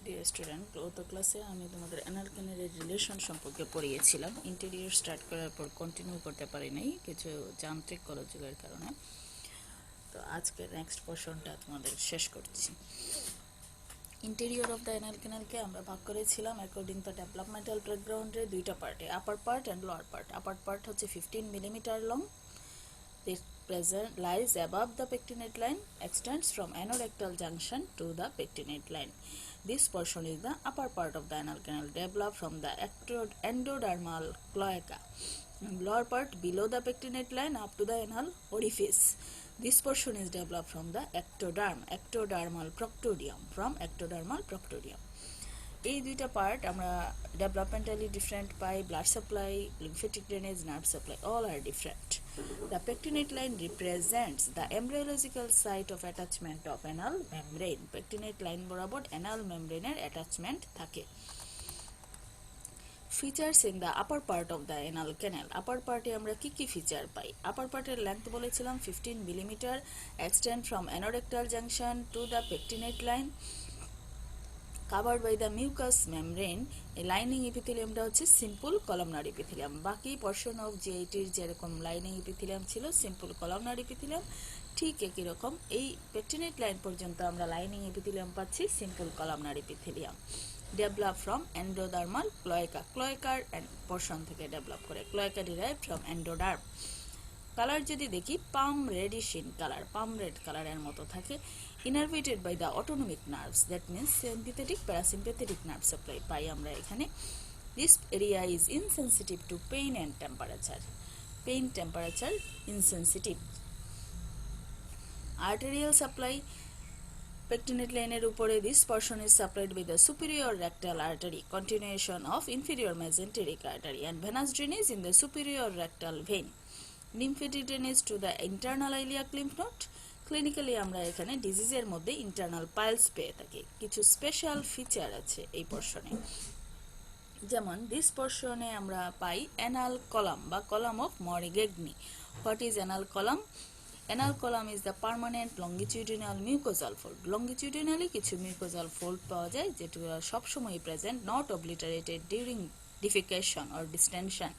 Dear student, গত ক্লাসে আমি তোমাদের অ্যানাল ক্যানেলের রিলেশন সম্পর্কে পড়িয়েছিলাম। ইন্টেরিয়র স্টার্ট করার পর কন্টিনিউ করতে পারি নাই কিছু যান্ত্রিক গোলযোগের কারণে। তো আজকে নেক্সট পোর্শনটা তোমাদের শেষ করছি। ইন্টেরিয়র অফ দ্য অ্যানাল ক্যানেলকে আমরা ভাগ করেছিলাম অ্যাকর্ডিং দ্য ডেভেলপমেন্টাল ব্যাকগ্রাউন্ডের দুইটা পার্টে, আপার part and lower part. Upper part হচ্ছে 15 millimetre long, it lies above the pectinate line, extends from anorectal junction to the pectinate line. This portion is the upper part of the anal canal, developed from the endodermal cloaca. Lower part below the pectinate line up to the anal orifice. This portion is developed from the ectodermal proctodium. এই দুইটা part আমরা developmentally different পাই। Blood supply, lymphatic drainage, nerve supply, all are different. The pectinate line represents the embryological site of attachment of anal membrane. Pectinate line বরাবর anal membrane এর attachment থাকে। Features in the upper part of the anal canal. Upper part এ আমরা কি কি feature পাই? Upper part এর length বলেছিলাম 15 millimetre, extend from anorectal junction to the pectinate line, covered by the mucous membrane. এই lining ইপিথেলিয়ামটা হচ্ছে simple columnar ইপিথেলিয়াম। বাকি portion of জিআইটির যেরকম lining ইপিথেলিয়াম ছিল সিম্পল কলামনার ইপিথেলিয়াম, ঠিক একই রকম এই পেকটিনেট লাইন পর্যন্ত আমরা লাইনিং ইপিথেলিয়াম পাচ্ছি simple columnar epithelium. Develop from endodermal cloacal portion থেকে ডেভেলপ করে। Cloaca derive from endoderm. Colour যদি দেখি plum reddish in colour, plum red কালারের মতো থাকে। Innervated by the autonomic nerves, that means sympathetic parasympathetic nerve supply পাই আমরা এখানে। This area is insensitive to pain and temperature. Pain, temperature, insensitive. Arterial supply, pectinate line এর উপরে this portion is supplied by the superior rectal artery, continuation of inferior mesenteric artery, and venous drainage in the superior rectal vein. Lymphatic drainage to the internal iliac lymph node. Clinically আমরা এখানে ডিজিজের মধ্যে internal piles পেয়ে থাকি। কিছু special feature আছে এই পোর্শনে, যেমন this পোর্শনে আমরা পাই অ্যানাল কলাম বা column of Morgagni. What is anal column? Anal column is the permanent longitudinal mucosal fold. Longitudinally কিছু মিউকোজাল ফোল্ড পাওয়া যায় যেগুলো সবসময় present, not obliterated during defecation or distension.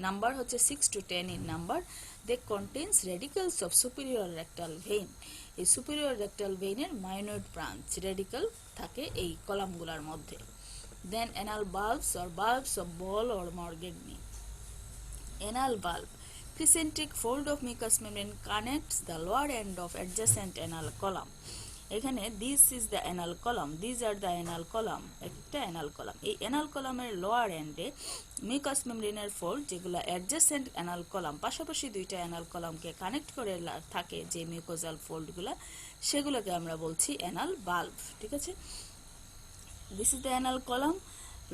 Number হচ্ছে 6 to 10 in number. They contains radicals of superior rectal vein. এই superior rectal vein এর মাইনয়েড branch radical থাকে এই কলামগুলোর মধ্যে। Then anal bulbs or bulbs of ball or Morgagni. Anal bulb, precentric fold of mucous membrane connects the lower end of adjacent anal column. এখানে this is the anal column, these are the anal column, একটা anal column। এই anal column এর lower এন্ডে mucus মেমব্রেনের fold যেগুলো adjacent anal column, পাশাপাশি দুইটা anal কলামকে connect করে থাকে যে মিউকোজাল ফোল্ডগুলো, সেগুলোকে আমরা বলছি অ্যানাল বাল্ব। ঠিক আছে, this is the anal column.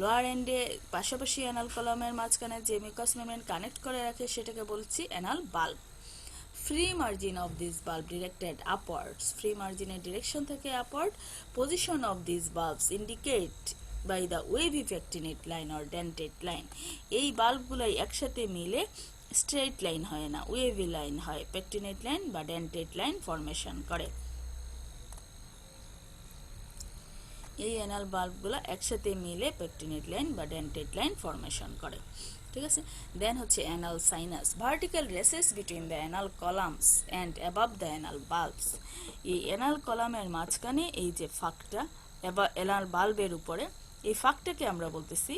Lower এন্ডে পাশাপাশি অ্যানাল কলামের মাঝখানে যে মিউকাস মেমব্রেন কানেক্ট করে রাখে সেটাকে বলছি anal bulb. Free margin of this bulb directed upwards. Free margin এর ডিরেকশন থেকে upward. Position of these bulbs indicate by the wavy pectinate line or dentate line. এই বাল্বগুলাই একসাথে মিলে স্ট্রেট লাইন হয় না, ওয়েভি লাইন হয়, পেকটিনেট লাইন বা dentate line formation করে। এই অ্যানাল বাল্বগুলো একসাথে মিলে পেকটিনেট লাইন বা ডেন্টেট লাইন ফরমেশন করে। ঠিক আছে, দেন হচ্ছে anal sinus, vertical races between the anal columns and above the anal bulbs. এই অ্যানাল কলামের মাঝখানে এই যে ফাঁকটা অ্যানাল বাল্বের উপরে, এই ফাঁকটাকে আমরা বলতেছি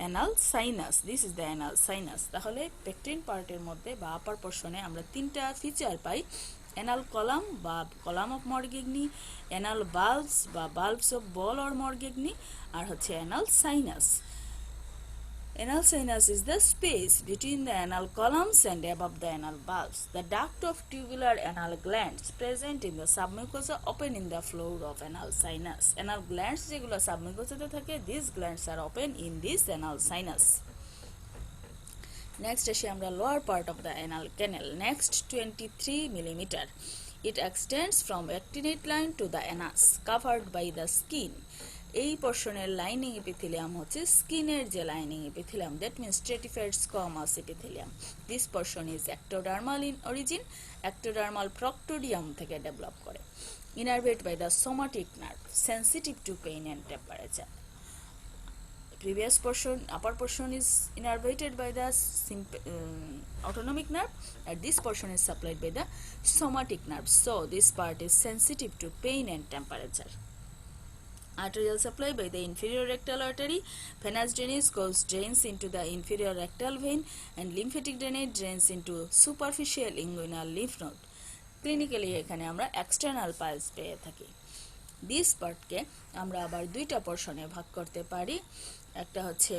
anal sinus. This is the anal sinus. তাহলে পেকটিন পার্টের মধ্যে বা আপার পোর্শনে আমরা তিনটা ফিচার পাই, অ্যানাল কলাম বা কলাম অফ মরগেগনি, অ্যানাল বাল্বস বা বাল্বস অফ বল অর মরগেগনি, আর হচ্ছে anal sinus. Anal sinus is the space between the anal columns and above the anal bulbs. The duct of tubular anal glands present in the submucosa open in the floor of anal sinus. Anal glands যেগুলো submucosa থাকে, these glands are open in this anal sinus. Next আসি আমরা lower part of the anal canal. Next 23 millimeter. It extends from pectinate line to the anus, covered by the skin. এই পোর্শনের lining epithelium হচ্ছে স্কিনের যে lining epithelium, that means stratified squamous epithelium. This portion is ectodermal in origin, ectodermal proctodium থেকে develop করে। innervated by the somatic nerve sensitive to pain and temperature. Previous portion, upper portion is innervated by the autonomic nerve, and this portion is supplied by the somatic nerve. So this part is sensitive to pain and temperature. Arterial supply by the inferior rectal artery. Venous drainage drains into the inferior rectal vein, and lymphatic drainage drains into superficial inguinal lymph node. Clinically এখানে আমরা external piles পেয়ে থাকি। This পার্টকে আমরা আবার দুইটা পোর্শনে ভাগ করতে পারি। একটা হচ্ছে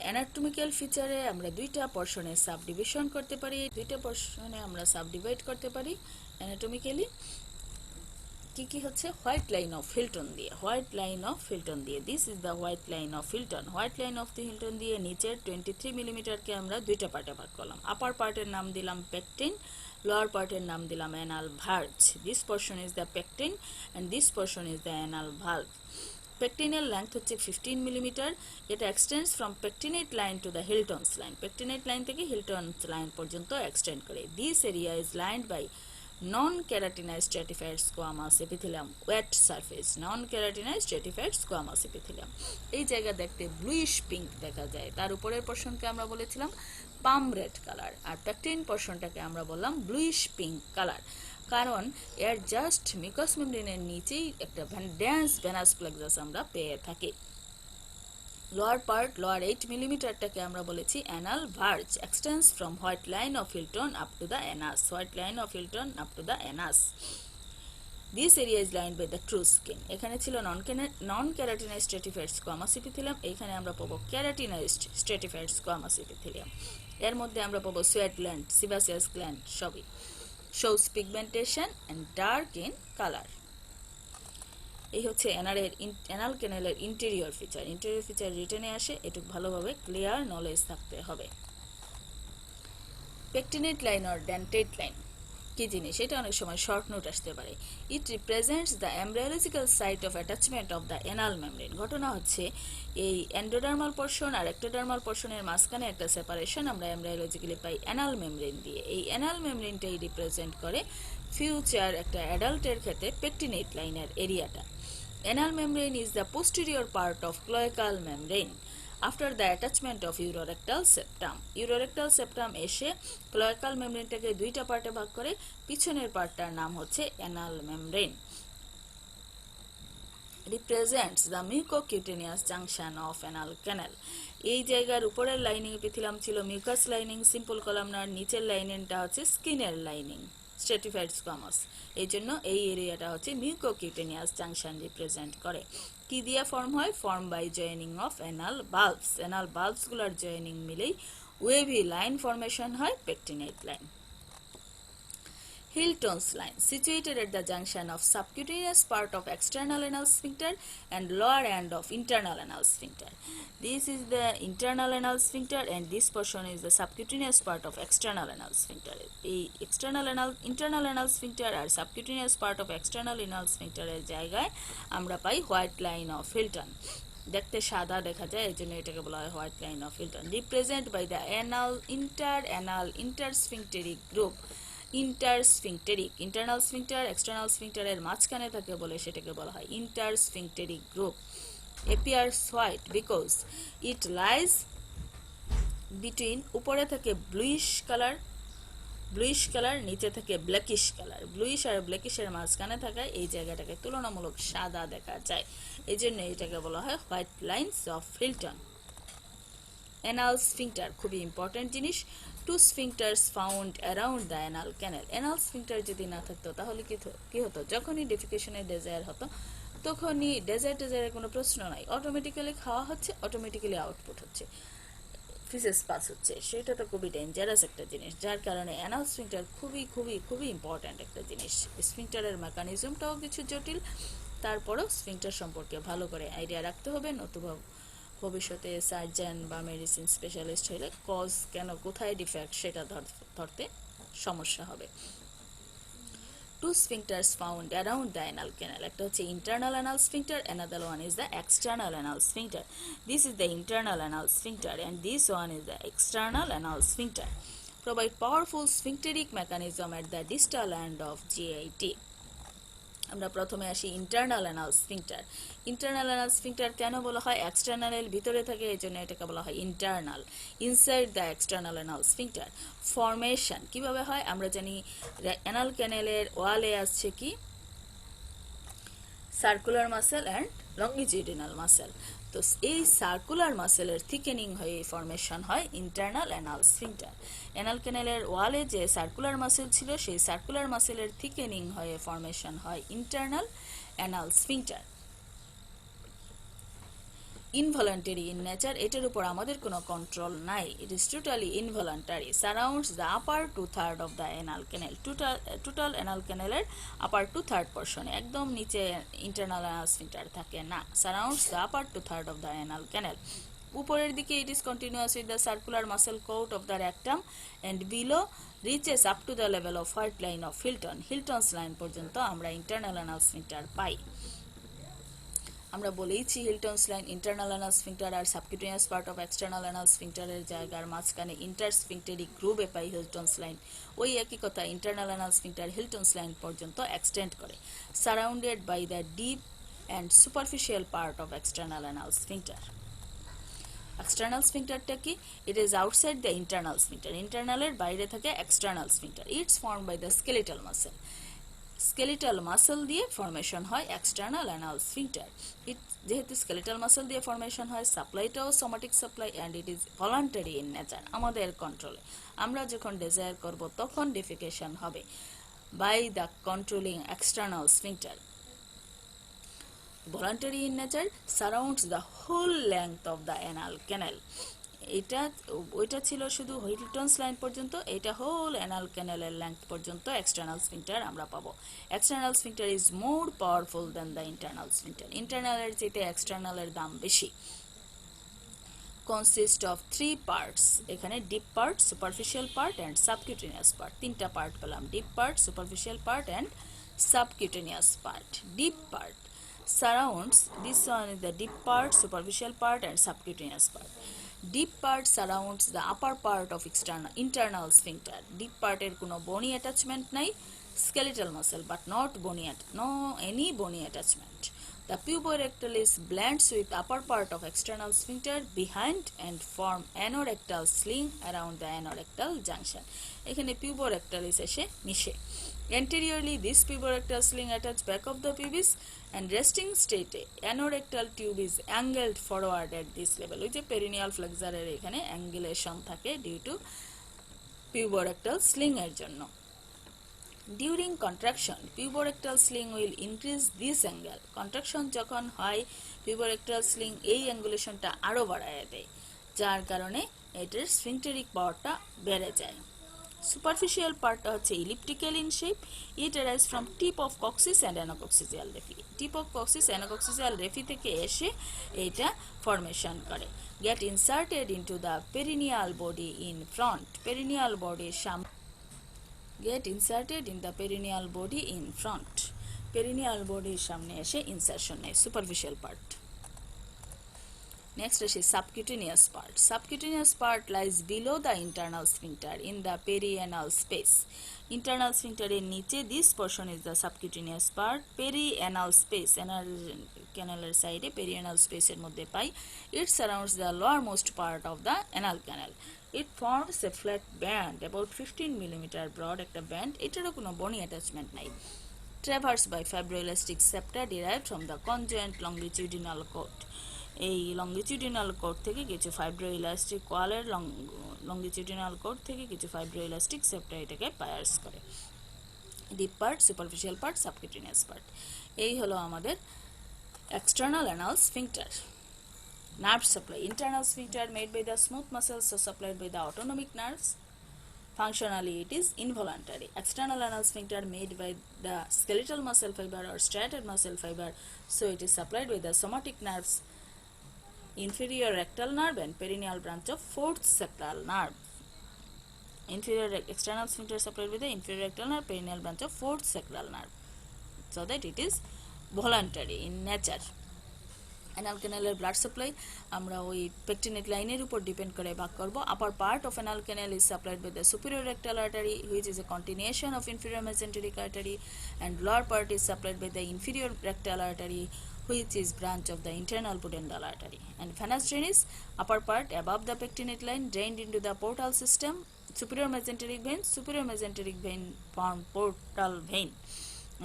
অ্যানাটমিক্যাল ফিচারে আমরা দুইটা পোর্শনে সাবডিভিশন করতে পারি, দুইটা পোর্শনে আমরা সাবডিভাইড করতে পারি অ্যানাটমিক্যালি। কি কি হচ্ছে হোয়াইট লাইন অফ হিল্টন দিয়ে, হোয়াইট লাইন অফ হিল্টন দিয়ে, this is the white line of Hilton. White line of the Hilton দিয়ে নিচের 23 মিলিমিটারকে আমরা দুইটা পার্টে ভাগ করলাম। আপার পার্টের নাম দিলাম পেকটিন, lower পার্টের নাম দিলাম anal verge. This portion is the pecten and this portion is the anal valve. পেকটিনের লেন্থ হচ্ছে 15 মিলিমিটার। এটা extends from pectinate line to the Hilton's line, pectinate line থেকে হিল্টনস লাইন পর্যন্ত এক্সটেন্ড করে। This area is lined by non-keratinized stratified squamous epithelium, wet surface, non-keratinized stratified squamous epithelium। এই জায়গা দেখতে bluish pink দেখা যায়। তার উপরের পোর্শনকে আমরা বলেছিলাম পাম রেড কালার, আর পেকটিন পোর্শনটাকে আমরা বললাম ব্লুইশ পিঙ্ক কালার, কারণ এর জাস্ট মিউকাস মেমব্রেনের নিচেই একটা ডেন্স ভেনাস প্লেক্সাস আমরা পেয়ে থাকি। লোয়ার পার্ট, লোয়ার 8 মিলিমিটারটাকে আমরা বলেছি anal verge, extends from white line of Hilton up to the anus, white line of Hilton up to the anus. This area is lined by the true skin. এখানে ছিল নন ক্যারাটিনাইজড স্ট্রেটিফাইড squamous epithelium, এখানে আমরা পাবো ক্যারাটিনাইজড স্ট্রেটিফাইড squamous epithelium. এর মধ্যে আমরা পাবো sweat gland, sebaceous gland সবই। Shows pigmentation and dark in colour. এই হচ্ছে অ্যানাল ক্যানেলের ইন্টেরিয়র ফিচার। ইন্টেরিয়র ফিচার রিটেনে আসে, এটুকু ভালোভাবে ক্লিয়ার নলেজ থাকতে হবে। Pectinate line or dentate line কি জিনিস, এটা অনেক সময় শর্ট নোট আসতে পারে। It represents the embryological site of attachment of the anal membrane. ঘটনা হচ্ছে এই এন্ডোডার্মাল পোর্শন আর এক্টোডার্মাল পোর্শনের মাঝখানে একটা সেপারেশন আমরা এমব্রায়োলজিক্যালি পাই অ্যানাল মেমব্রেন দিয়ে। এই অ্যানাল মেমব্রেনটাই রিপ্রেজেন্ট করে ফিউচার একটা অ্যাডাল্টের ক্ষেত্রে পেকটিনেট লাইনের এরিয়াটা। Anal membrane is the posterior part of cloacal membrane after the attachment of urorectal septum. Urorectal septum এসে cloacal membrane-টাকে দুইটা পার্টে ভাগ করে, পিছনের পার্টটার নাম হচ্ছে anal membrane. Represents the mucocutaneous junction of anal canal. এই জায়গার উপরের লাইনিং এপিথেলিয়াম ছিল মিউকাস লাইনিং, সিম্পল কলামনার, নিচের লাইনিংটা হচ্ছে স্কিনের লাইনিং, স্ট্রেটিফাইড স্কোয়ামাস। এই জন্য এই এরিয়াটা হচ্ছে মিউকোকিউটেনিয়াস জাংশন রিপ্রেজেন্ট করে। কি দিয়ে ফর্ম হয়? Form by joining of anal bulbs. Anal বাল্বসগুলোর জয়েনিং মিলেই ওয়েভি লাইন ফর্মেশন হয়, pectinate line. Hilton's line, situated at the junction of subcutaneous part of external anal sphincter and lower end of internal anal sphincter. This is the internal anal sphincter and this portion is the subcutaneous part of external anal sphincter. The internal anal sphincter আর subcutaneous part of external anal sphincter এর জায়গায় আমরা পাই white line of Hilton. দেখতে সাদা দেখা যায়, এই জন্য এটাকে বলা হয় white line of Hilton. Represent by the anal intersphincteric group. Intersphincteric, internal sphincter external স্ফিংক্টারের মাঝখানে থাকে বলে সেটাকে বলা হয় intersphincteric group. appears white because it lies between, উপরে থাকে ব্লুইশ কালার, নিচে থাকে ব্ল্যাকিশ কালার। ব্লুইশ আর ব্ল্যাকিশের মাঝখানে থাকায় এই জায়গাটাকে তুলনামূলক সাদা দেখা যায়, এই জন্য এটাকে বলা হয় white lines of Hilton. Anal sphincter খুবই ইম্পর্টেন্ট জিনিস। Two sphincters found around the anal canal. Anal sphincter যদি না থাকতো তাহলে কি হতো? যখনই ডেফিকেশনের ডেজায়ার হতো তখনই ডেজায়ারের কোনো প্রশ্ন নাই, অটোমেটিক্যালি খাওয়া হচ্ছে, অটোমেটিক্যালি আউটপুট হচ্ছে, ফিসেস পাস হচ্ছে। সেটা তো খুবই ডেঞ্জারাস একটা জিনিস, যার কারণে অ্যানাল স্ফিংক্টার খুবই খুবই খুবই ইম্পর্ট্যান্ট একটা জিনিস। স্ফিংক্টারের মেকানিজমটাও কিছু জটিল, তারপরেও স্ফিংক্টার সম্পর্কে ভালো করে আইডিয়া রাখতে হবে, নতুবা ভবিষ্যতে সার্জন বা মেডিসিন স্পেশালিস্ট হলে কজ কেন, কোথায় ডিফেক্ট সেটা ধরতে সমস্যা হবে। Two sphincters found around the anal canal, একটা হচ্ছে internal anal sphincter, another one is the external anal sphincter. This is the internal anal sphincter and this one is the external anal sphincter. Provide powerful sphincteric mechanism at the distal end of GIT. আমরা প্রথমে আসি internal anal sphincter. Internal anal sphincter কেন বলা হয়? এক্সটার্নালের ভিতরে থাকে, এই জন্য এটাকে বলা হয় internal, inside the external anal sphincter. Formation কিভাবে হয়? আমরা জানি অ্যানাল ক্যানেলের ওয়ালে আসছে কি circular muscle and longitudinal muscle. তো এই সার্কুলার মাসেলের থিকেনিং হয়ে ফরমেশন হয় ইন্টারনাল অ্যানাল স্ফিংটার। অ্যানাল ক্যানেলের ওয়ালে যে সার্কুলার মাসেল ছিল, সেই সার্কুলার মাসেলের থিকেনিং হয়ে ফরমেশন হয় internal anal sphincter. Involuntary in nature, এটার উপর আমাদের কোনো কন্ট্রোল নাই। It is totally involuntary, surrounds the upper 2/3 of the anal canal. Total anal ক্যানেলের আপার 2/3 পোর্শনে, একদম নিচে ইন্টারনাল অ্যানাল স্ফিংটার থাকে না। Surrounds the upper 2/3 of the anal canal. উপরের দিকে it is continuous with the circular muscle coat of the rectum and below reaches up to the level of white line of Hilton. Hilton's line পর্যন্ত আমরা internal anal sphincter পাই। আমরা বলেইছি Hilton's line internal anal sphincter আর subcutaneous part of external anal স্ফিংটারের জায়গার মাঝখানে ইন্টারস্ফিংটেরিক গ্রুভে পাই হিল্টনস line. ওই একই কথা, internal anal sphincter Hilton's line পর্যন্ত এক্সটেন্ড করে, surrounded by the deep and superficial part of external anal sphincter. External স্ফিংটারটা কি? It is outside the internal sphincter, ইন্টারনালের বাইরে থাকে external sphincter. It's form by the skeletal muscle. Skeletal muscle দিয়ে formation হয় external anal sphincter. যেহেতু skeletal muscle দিয়ে formation হয়, সাপ্লাইটাও somatic supply and it is voluntary in nature, আমাদের কন্ট্রোলে। আমরা যখন ডিজায়ার করব তখন ডেফিকেশন হবে by the controlling external sphincter. Voluntary in nature, surrounds the whole length of the anal canal. ওইটা ছিল শুধু হিল্টনস লাইন পর্যন্ত, এটা হোল অ্যানাল ক্যানেলের লেংথ পর্যন্ত এক্সটার্নাল স্ফিংটার আমরা পাবো। External sphincter is more powerful than the internal sphincter. ইন্টারনালের চেয়ে এক্সটার্নালের দাম বেশি। কনসিস্ট অফ 3 পার্টস, এখানে deep part, superficial part and subcutaneous part. 3টা পার্ট পেলাম, deep part, superficial part and subcutaneous part. Deep part surrounds, this one is the deep part, superficial part and subcutaneous part. Deep part surrounds the upper part of internal sphincter. Deep part এর কোনো bony attachment নাই, skeletal muscle but not bony, no any bony attachment. The puborectal is blends with upper part of external sphincter behind and form anorectal sling around the anorectal junction. এখানে puborectalis এসে মিশে। Anteriorly, this puborectal sling attaches back of the pubis and resting state anorectal tube is angled forward at this level. ওই যে perineal flexor এর এখানে angulation থাকে due to puborectal sling এর জন্য। During contraction, puborectal sling will increase this angle. Contraction যখন হয়, puborectal sling এই angulationটা আরো বাড়ায় দেয়, যার কারণে এটার sphincteric পাওয়ারটা বেড়ে যায়। Superficial part হচ্ছে elliptical in shape. It arises from tip of coccyx and anacoccygeal raphe. Tip of coccyx anacoccygeal raphe থেকে এসে এটা formation করে। Get inserted into the perineal body in front. Perineal body get inserted in the perineal body in front. Perineal body সামনে এসে insertion নেয়, superficial part. Next is subcutaneous part. Subcutaneous part lies below the internal sphincter in the perianal space. Internal sphincter এর নিচে, this portion is the subcutaneous part. Perianal space, anal canal side perianal space এর মধ্যে পাই। It surrounds the lowermost part of the anal canal. It forms a flat band about 15 mm broad, একটা band, এটারও কোনো bony attachment নাই। Traversed by fibroelastic septa derived from the conjoint longitudinal cord. এই longitudinal code থেকে কিছু ফাইব্রোইলাস্টিক কোয়ালের longitudinal code থেকে কিছু ফাইব্রোইলাস্টিক সেপ্টা এটাকে পায়ার্স করে। Deep part, superficial part, subcutaneous part, এই হলো আমাদের external anal sphincter. Nerve supply, internal sphincter made by the smooth muscles or supplied by the autonomic nerves. Functionally, it is involuntary. External anal sphincter made by the skeletal muscle fiber or striated muscle fiber, so it is supplied by the somatic nerves, inferior rectal nerve and perineal branch of fourth sacral nerve. External sphincter supplied with the inferior rectal nerve, perineal branch of fourth sacral nerve, so that it is voluntary in nature. Anal ক্যানেলের blood supply আমরা ওই pectinate লাইনের উপর depend করে ভাগ করব। Upper part of anal canal is supplied by the superior rectal artery which is a continuation of inferior mesenteric artery and lower part is supplied by the inferior rectal artery which is branch of the internal pudendal artery. And venous drainage, upper part above the pectinate line drained into the portal system, superior mesenteric vein form portal vein,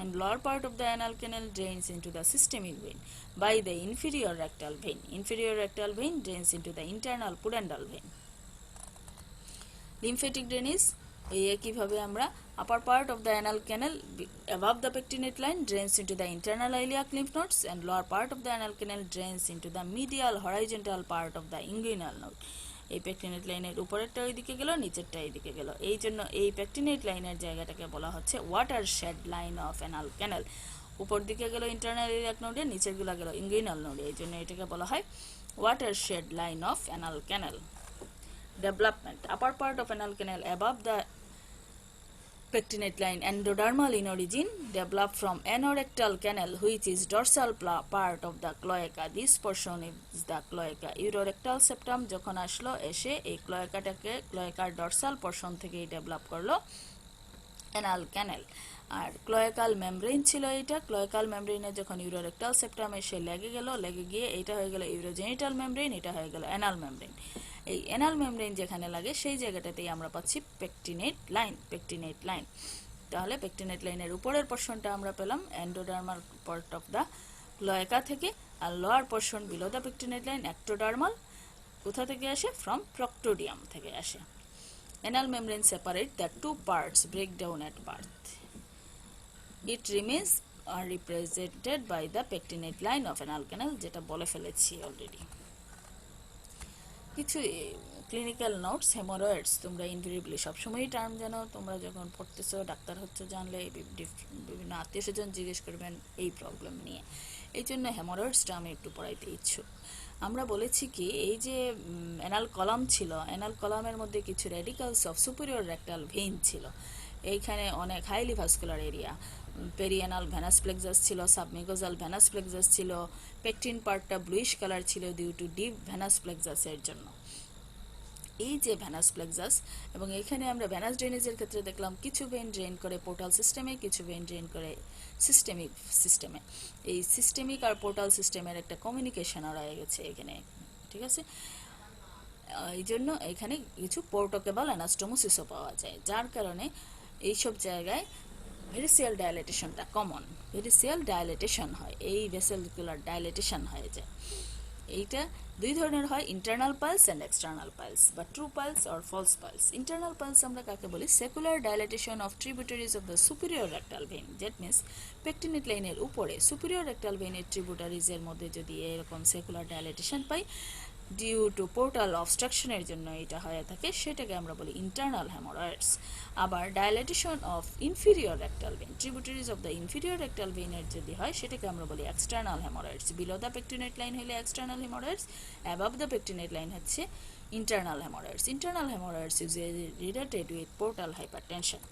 and lower part of the anal canal drains into the systemic vein by the inferior rectal vein. Inferior rectal vein drains into the internal pudendal vein. Lymphatic drainage, এই একইভাবে আমরা upper part of the anal canal above the pectinate line drains into the internal iliac lymph nodes and lower part of the anal canal drains into the medial horizontal part of the inguinal node. এই pectinate লাইনের উপরেরটা ওইদিকে গেল, নিচেরটা এইদিকে গেল। এই জন্য এই পেকটিনেট লাইনের জায়গাটাকে বলা হচ্ছে watershed line of anal canal. উপর দিকে গেল ইন্টারনাল ইলিয়াক নোডে, নিচেরগুলো গেল ইনগুইনাল নোডে, এই জন্য এটাকে বলা হয় watershed line of anal canal. Development, upper part of anal canal above the pectinate line endodermal in origin, developed from anorectal canal which is dorsal part of the cloaca. This portion is the cloaca. Urorectal septum যখন আসলো, এসে এই ক্লোয়াকাটাকে ক্লোয়াকার dorsal portion থেকেই develop করলো anal ক্যানেল। আর ক্লোয়াকাল membrane ছিল এটা, ক্লোয়াকাল মেমব্রেনে যখন ইউরোরেক্টাল septum এসে লেগে গিয়ে এটা হয়ে গেল ইউরোজেনিটাল মেমব্রেন, এটা হয়ে গেল অ্যানাল মেমব্রেন। এই অ্যানাল মেমব্রেন যেখানে লাগে সেই জায়গাটাতেই আমরা পাচ্ছি পেকটিনেট লাইন। তাহলে পেকটিনেট লাইনের উপরের পোর্শনটা আমরা পেলাম endodermal part of the cloaca থেকে, আর lower portion below the pectinate line ectodermal কোথা থেকে আসে? ফ্রম প্রক্টোডিয়াম থেকে আসে। Anal membrane separate the two parts, break down at birth. It remains represented by the pectinate line of anal canal, যেটা বলে ফেলেছি অলরেডি। কিছু ক্লিনিক্যাল নোটস, হেমোরয়েডস তোমরা ইনভেরিয়েবলি সবসময়ই টার্ম জানো, তোমরা যখন পড়তেছো ডাক্তার হচ্ছে জানলে বিভিন্ন আত্মীয় স্বজন জিজ্ঞেস করবেন এই প্রবলেম নিয়ে, এই জন্য হেমোরয়েডসটা আমি একটু পড়াইতে ইচ্ছুক। আমরা বলেছি কি, এই যে অ্যানাল কলাম ছিল, অ্যানাল কলামের মধ্যে কিছু radicals of superior rectal vein ছিল। এইখানে অনেক highly vascular area, perianal venous plexus ছিল, সাবমিগোজাল ভেনাস প্লেক্সাস ছিল, পেকটিন পার্টটা ব্লুইশ কালার ছিল ডিউ টু ডিপ ভেনাস প্লেক্সাসের জন্য। এই যে ভেনাস প্লেক্সাস, এবং এখানে আমরা ভেনাস ড্রেনেজের ক্ষেত্রে দেখলাম কিছু ভেন ড্রেন করে পোর্টাল সিস্টেমে, কিছু ভেন ড্রেন করে সিস্টেমিক সিস্টেমে। এই সিস্টেমিক আর পোর্টাল সিস্টেমের একটা কমিউনিকেশন রয়ে গেছে এখানে, ঠিক আছে। এই জন্য এখানে কিছু পোর্টোকেবল অ্যানাস্টোমোসিসও পাওয়া যায়, যার কারণে এইসব জায়গায় ভেরিসিয়াল ডায়ালেটেশনটা কমন, ভেরিসিয়াল ডায়ালেটেশন হয়, এই ভেসেলকুলার ডায়ালেটেশন হয়ে যায়। এইটা দুই ধরনের হয়, internal piles and external piles বা true piles or false piles. Internal piles আমরা কাকে বলি? Saccular dilatation of tributaries of the superior rectal vein, that means pectinate লাইনের উপরে সুপিরিয়র রেক্টাল ভেইনের ট্রিবিউটারিজের মধ্যে যদি এরকম সেকুলার ডায়ালেটেশন পাই ডিউ টু পোর্টাল অবস্ট্রাকশনের জন্য এটা হয়ে থাকে, সেটাকে আমরা বলি ইন্টারনাল হেমোরয়েডস। আবার dilatation of inferior rectal vein, tributaries of the inferior rectal ভেইনের যদি হয় সেটাকে আমরা বলি external haemorrhoids. Below the pectinate line হলে external haemorrhoids, above the pectinate line হচ্ছে internal haemorrhoids. Internal haemorrhoids is related with portal hypertension.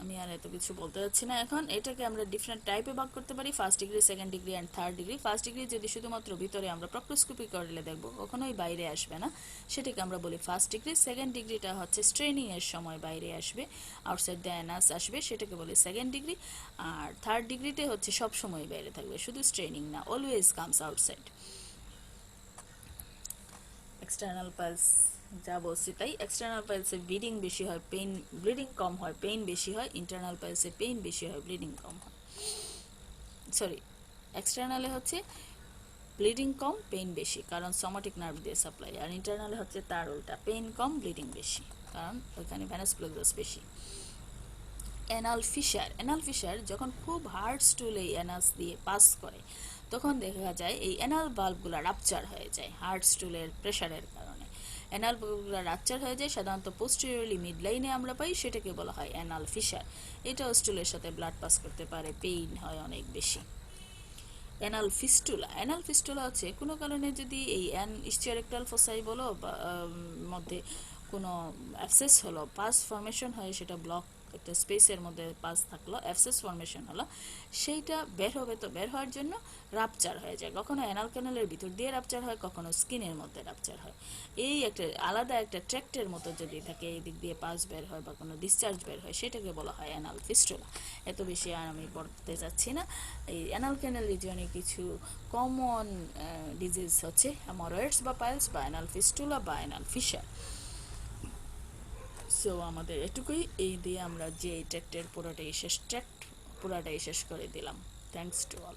আমি আর এত কিছু বলতে যাচ্ছি না এখন। এটাকে আমরা ডিফারেন্ট টাইপে ভাগ করতে পারি, first degree, second degree and third degree. First degree যদি শুধুমাত্র ভিতরে আমরা প্রক্টোস্কোপি করলে দেখবো, কখনোই বাইরে আসবে না, সেটাকে আমরা বলি ফার্স্ট ডিগ্রি। সেকেন্ড ডিগ্রিটা হচ্ছে স্ট্রেনিং এর সময় বাইরে আসবে, আউটসাইড দ্য অ্যানাস আসবে, সেটাকে বলি সেকেন্ড ডিগ্রি। আর থার্ড ডিগ্রিতে হচ্ছে সব সময় বাইরে থাকবে, শুধু স্ট্রেনিং না, always comes outside. External pulse যা বলছি তাই, এক্সটার্নাল পালসে ব্লিডিং বেশি হয়, পেইন, ব্লিডিং কম হয়, পেইন বেশি হয়। ইন্টারনাল পালসে পেইন বেশি হয়, ব্লিডিং কম হয়। সরি, এক্সটার্নালে হচ্ছে ব্লিডিং কম, পেইন বেশি, কারণ সোমাটিক নার্ভ দিয়ে সাপ্লাই। আর ইন্টারনালে হচ্ছে তার উল্টা, পেইন কম, ব্লিডিং বেশি, কারণ ওইখানে ভেনাস প্লেক্সাস বেশি। অ্যানাল ফিশার, অ্যানাল ফিশার যখন খুব হার্ড স্টুল এই অ্যানাস দিয়ে পাস করে, তখন দেখা যায় এই অ্যানাল বাল্বগুলো রাপচার হয়ে যায় হার্ড স্টুলের প্রেশারের কারণে। অ্যানাল বাল্বগুলো রাপচার হয়ে যায়, সাধারণত পোস্টেরিয়রলি মিড লাইনে আমরা পাই, সেটাকে বলা হয় অ্যানাল ফিশার। এটাও স্টুলের সাথে ব্লাড পাস করতে পারে, পেইন হয় অনেক বেশি। অ্যানাল ফিস্টুলা, অ্যানাল ফিস্টুলা হচ্ছে কোনো কারণে যদি এই ইস্টিওরেক্টাল ফোসাই বলো বা মধ্যে কোনো অ্যাবসেস হলো, পাস ফর্মেশন হয়, সেটা ব্লক একটা স্পেসের মধ্যে পাস থাকলো, অ্যাবসেস ফর্মেশন হলো, সেইটা বের হবে। তো বের হওয়ার জন্য রাপচার হয়ে যায়, কখনো অ্যানাল ক্যানেলের ভিতর দিয়ে রাপচার হয়, কখনো স্কিনের মধ্যে রাপচার হয়। এই একটা আলাদা একটা ট্র্যাক্টের মতো যদি থাকে, এই দিক দিয়ে পাস বের হয় বা কোনো ডিসচার্জ বের হয়, সেটাকে বলা হয় অ্যানাল ফিস্টুলা। এত বেশি আর আমি পড়তে যাচ্ছি না। এই অ্যানাল ক্যানেল রিজিয়নে কিছু কমন ডিজিজ হচ্ছে হেমোরয়েডস বা পাইলস বা অ্যানাল ফিস্টুলা বা অ্যানাল ফিশার। সো আমাদের এটুকুই, এই দিয়ে আমরা যে ট্র্যাক্টের পুরোটাই শেষ করে দিলাম। Thanks to all.